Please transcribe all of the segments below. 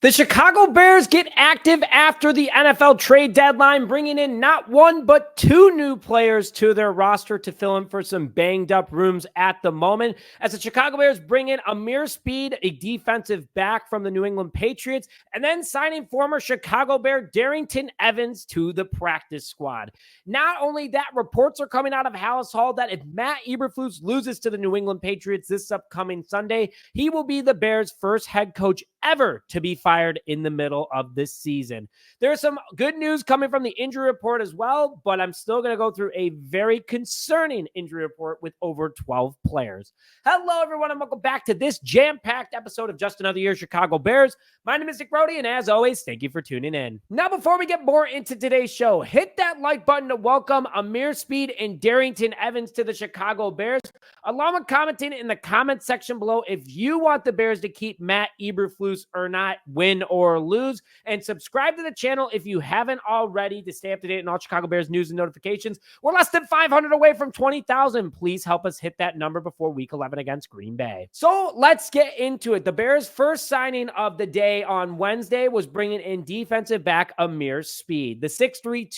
The Chicago Bears get active after the NFL trade deadline, bringing in not one, but two new players to their roster to fill in for some banged up rooms at the moment. As the Chicago Bears bring in Ameer Speed, a defensive back from the New England Patriots, and then signing former Chicago Bear Darryton Evans to the practice squad. Not only that, reports are coming out of Hallis Hall that if Matt Eberflus loses to the New England Patriots this upcoming Sunday, he will be the Bears' first head coach ever to be fired in the middle of this season. There's some good news coming from the injury report as well, but I'm still going to go through a very concerning injury report with over 12 players. Hello, everyone, and welcome back to this jam-packed episode of Just Another Year Chicago Bears. My name is Nick Brody, and as always, thank you for tuning in. Now, before we get more into today's show, hit that like button to welcome Ameer Speed and Darryton Evans to the Chicago Bears, along with commenting in the comment section below if you want the Bears to keep Matt Eberflus or not, win or lose, and subscribe to the channel if you haven't already to stay up to date on all Chicago Bears news and notifications. We're less than 500 away from 20,000. Please help us hit that number before week 11 against Green Bay. So let's get into it. The Bears' first signing of the day on Wednesday was bringing in defensive back Ameer Speed. The 6'3",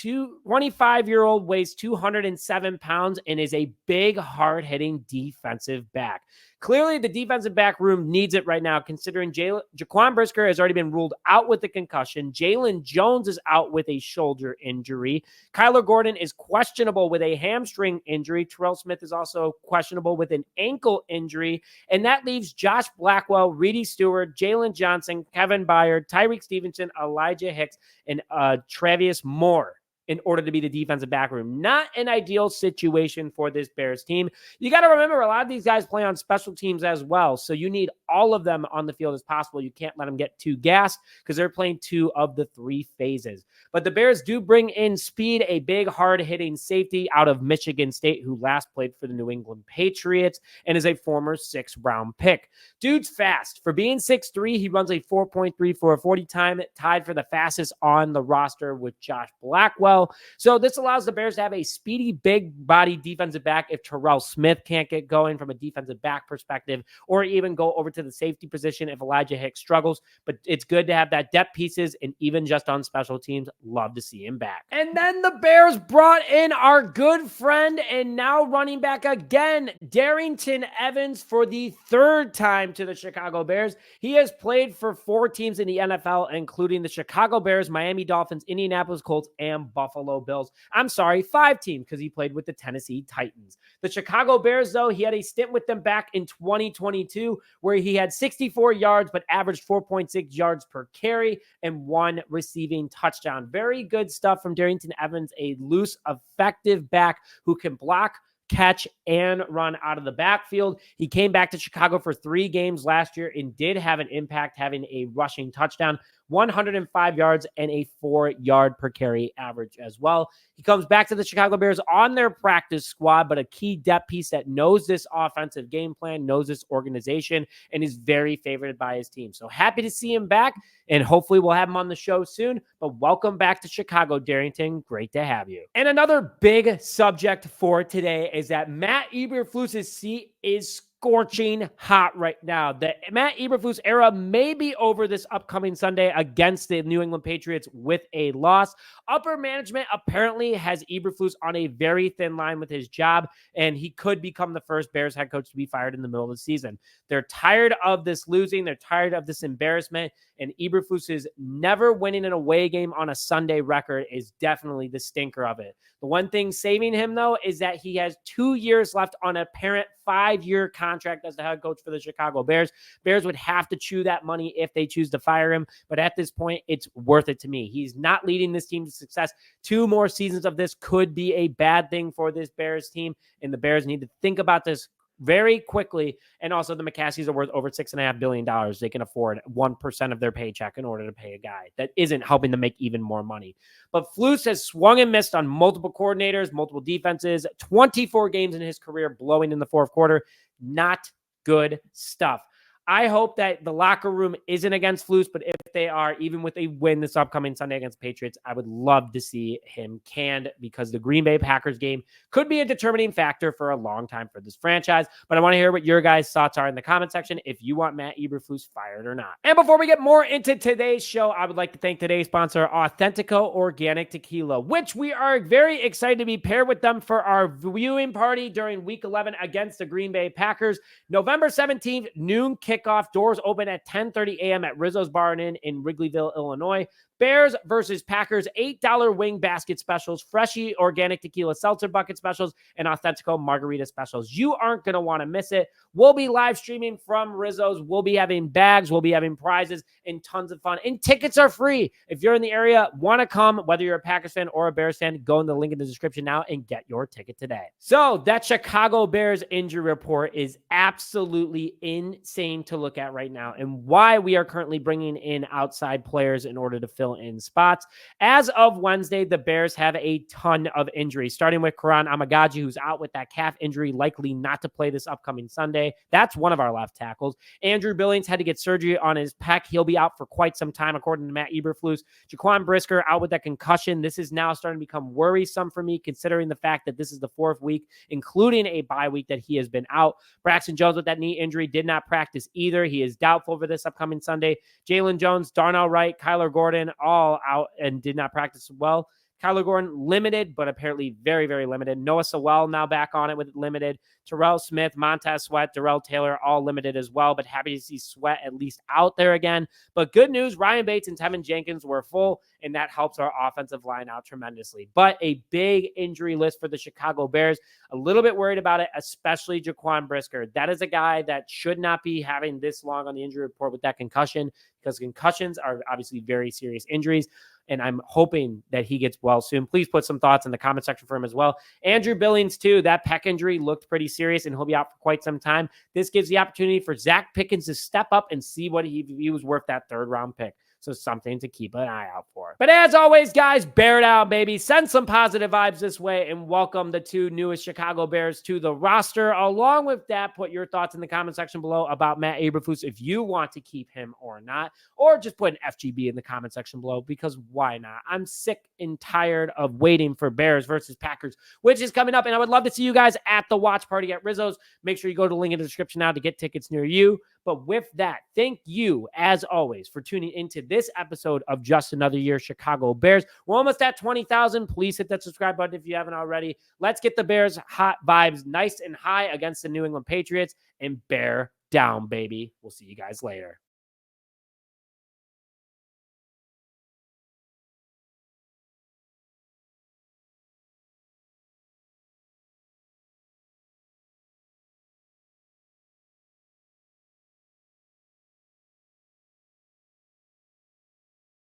25-year-old weighs 207 pounds and is a big, hard-hitting defensive back. Clearly, the defensive back room needs it right now, considering Jaquan Brisker has already been ruled out with a concussion. Jalen Jones is out with a shoulder injury. Kyler Gordon is questionable with a hamstring injury. Terrell Smith is also questionable with an ankle injury. And that leaves Josh Blackwell, Reedy Stewart, Jalen Johnson, Kevin Byard, Tyreek Stevenson, Elijah Hicks, and Travius Moore in order to be the defensive back room. Not an ideal situation for this Bears team. You got to remember, a lot of these guys play on special teams as well, so you need all of them on the field as possible. You can't let them get too gassed because they're playing two of the three phases. But the Bears do bring in Speed, a big, hard-hitting safety out of Michigan State who last played for the New England Patriots and is a former sixth-round pick. Dude's fast. For being 6'3", he runs a 4.3 for a 40 time, tied for the fastest on the roster with Josh Blackwell. So this allows the Bears to have a speedy, big body defensive back if Terrell Smith can't get going from a defensive back perspective, or even go over to the safety position if Elijah Hicks struggles. But it's good to have that depth pieces, and even just on special teams, love to see him back. And then the Bears brought in our good friend and now running back again, Darryton Evans, for the third time to the Chicago Bears. He has played for 4 teams in the NFL, including the Chicago Bears, Miami Dolphins, Indianapolis Colts, and Buffalo Bills. I'm sorry, 5 teams, because he played with the Tennessee Titans. The Chicago Bears, though, he had a stint with them back in 2022 where he had 64 yards but averaged 4.6 yards per carry and 1 receiving touchdown. Very good stuff from Darryton Evans, a loose, effective back who can block, catch, and run out of the backfield. He came back to Chicago for 3 games last year and did have an impact, having a rushing touchdown, 105 yards, and a 4-yard per carry average as well. He comes back to the Chicago Bears on their practice squad, but a key depth piece that knows this offensive game plan, knows this organization, and is very favored by his team. So happy to see him back, and hopefully we'll have him on the show soon. But welcome back to Chicago, Darryton. Great to have you. And another big subject for today is that Matt Eberflus's seat is scorching hot right now. The Matt Eberflus era may be over this upcoming Sunday against the New England Patriots with a loss. Upper management apparently has Eberflus on a very thin line with his job, and he could become the first Bears head coach to be fired in the middle of the season. They're tired of this losing. They're tired of this embarrassment, and Eberflus's never winning an away game on a Sunday record is definitely the stinker of it. The one thing saving him, though, is that he has 2 years left on a parent 5-year contract as the head coach for the Chicago Bears. Bears would have to chew that money if they choose to fire him, but at this point, it's worth it to me. He's not leading this team to success. 2 more seasons of this could be a bad thing for this Bears team, and the Bears need to think about this very quickly. And also, the McCaskies are worth over $6.5 billion. They can afford 1% of their paycheck in order to pay a guy that isn't helping them make even more money. But Flus has swung and missed on multiple coordinators, multiple defenses, 24 games in his career blowing in the fourth quarter. Not good stuff. I hope that the locker room isn't against Flus, but if they are, even with a win this upcoming Sunday against Patriots, I would love to see him canned because the Green Bay Packers game could be a determining factor for a long time for this franchise. But I want to hear what your guys' thoughts are in the comment section if you want Matt Eberflus fired or not. And before we get more into today's show, I would like to thank today's sponsor, Authentico Organic Tequila, which we are very excited to be paired with them for our viewing party during Week 11 against the Green Bay Packers. November 17th, noon kickoff. Doors open at 10:30 a.m. at Rizzo's Bar and Inn in Wrigleyville, Illinois. Bears versus Packers, $8 wing basket specials, Freshie organic tequila seltzer bucket specials, and Authentico margarita specials. You aren't going to want to miss it. We'll be live streaming from Rizzo's. We'll be having bags. We'll be having prizes and tons of fun. And tickets are free. If you're in the area, want to come, whether you're a Packers fan or a Bears fan, go in the link in the description now and get your ticket today. So that Chicago Bears injury report is absolutely insane to look at right now, and why we are currently bringing in outside players in order to fill in spots. As of Wednesday, the Bears have a ton of injuries, starting with Karan Amagaji, who's out with that calf injury, likely not to play this upcoming Sunday. That's one of our left tackles. Andrew Billings had to get surgery on his pec. He'll be out for quite some time, according to Matt Eberflus. Jaquan Brisker out with that concussion. This is now starting to become worrisome for me, considering the fact that this is the 4th week, including a bye week, that he has been out. Braxton Jones with that knee injury did not practice either. He is doubtful for this upcoming Sunday. Jalen Jones, Darnell Wright, Kyler Gordon, all out and did not practice well. Kyler Gordon limited, but apparently very, very limited. Noah Sewell now back on it with limited. Terrell Smith, Montez Sweat, Darrell Taylor, all limited as well, but happy to see Sweat at least out there again. But good news, Ryan Bates and Tevin Jenkins were full, and that helps our offensive line out tremendously. But a big injury list for the Chicago Bears. A little bit worried about it, especially Jaquan Brisker. That is a guy that should not be having this long on the injury report with that concussion, because concussions are obviously very serious injuries. And I'm hoping that he gets well soon. Please put some thoughts in the comment section for him as well. Andrew Billings, too. That pec injury looked pretty serious, and he'll be out for quite some time. This gives the opportunity for Zach Pickens to step up and see what he was worth that 3rd-round pick. So something to keep an eye out for. But as always, guys, bear down, baby. Send some positive vibes this way and welcome the 2 newest Chicago Bears to the roster. Along with that, put your thoughts in the comment section below about Matt Eberflus, if you want to keep him or not, or just put an FGB in the comment section below, because why not? I'm sick and tired of waiting for Bears versus Packers, which is coming up, and I would love to see you guys at the watch party at Rizzo's. Make sure you go to the link in the description now to get tickets near you. But with that, thank you, as always, for tuning into this episode of Just Another Year Chicago Bears. We're almost at 20,000. Please hit that subscribe button if you haven't already. Let's get the Bears hot vibes nice and high against the New England Patriots, and bear down, baby. We'll see you guys later.